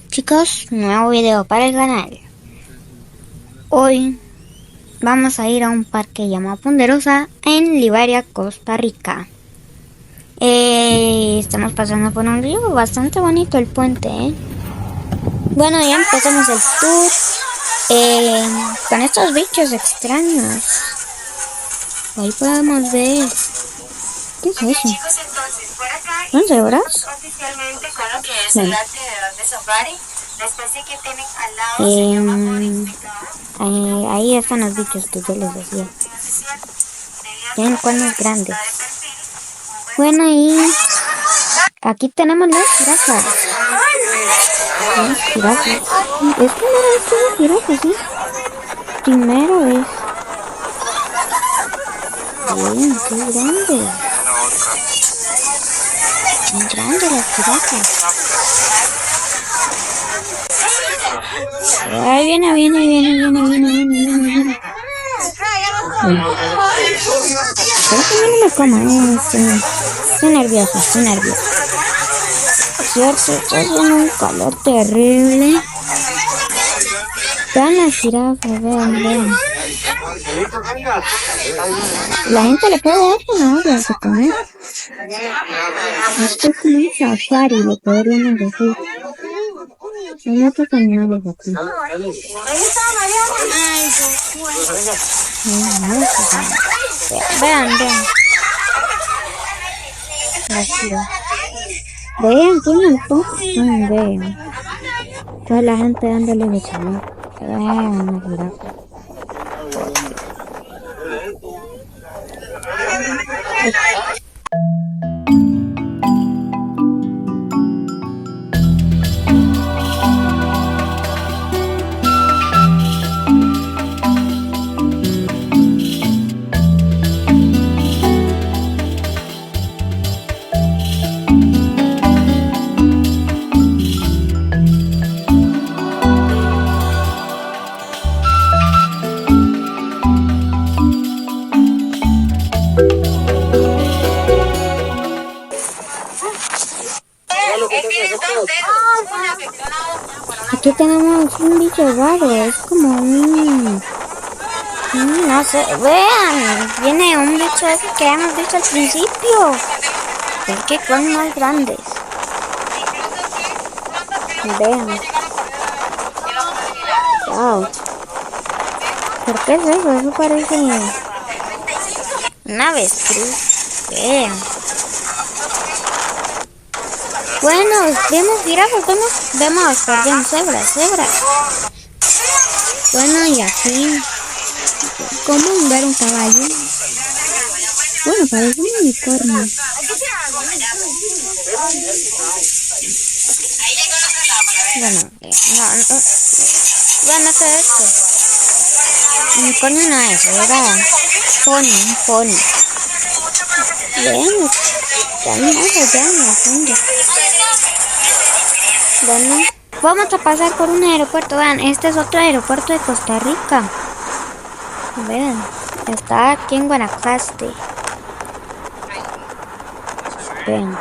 Chicos, nuevo video para el canal. Hoy vamos a ir a un parque llamado Ponderosa en Liberia, Costa Rica. Estamos pasando por un río, bastante bonito el puente, Bueno, ya empezamos el tour con estos bichos extraños. Ahí podemos ver. ¿Qué es eso? ¿Son cebras? Oficialmente con lo que es el alrededor de safari, la especie que tienen al lado se llama morificado. Ahí están los bichos que yo les decía. Tienen cuernos grandes. Bueno, y aquí tenemos las jirafas. Las jirafas. Es primera vez que veo jirafas, ¿sí? Primera vez. Bien, qué grande. Son grandes las jirafas. Ahí viene. Espero que no me coma, estoy nerviosa. Cierto, está haciendo un calor terrible. Vean las jirafas, vean. La gente le puede dar zanahorias de comer. Esto es como un safari, le podríamos decir. Hay otros animales aquí. Vean. Vean, qué montón. Vean. Toda la gente dándole de comer. Vean la jirafa. Aquí tenemos un bicho raro, es como un... no sé, vean, viene un bicho ese que hemos visto al principio. Es que son más grandes. Vean. Wow. ¿Por qué es eso? Eso parece una avestruz. Vean. Bueno, vemos jirafas, vemos cebras. Bueno, y aquí, ¿cómo ver un caballo? Bueno, parece un unicornio. Bueno, no sé esto. Unicornio no es, era un pony. Bien, estamos allá en el fondo. Bueno, vamos a pasar por un aeropuerto. Vean, este es otro aeropuerto de Costa Rica. Vean, está aquí en Guanacaste. Vean.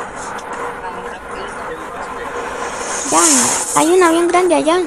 Vean, hay un avión grande allá.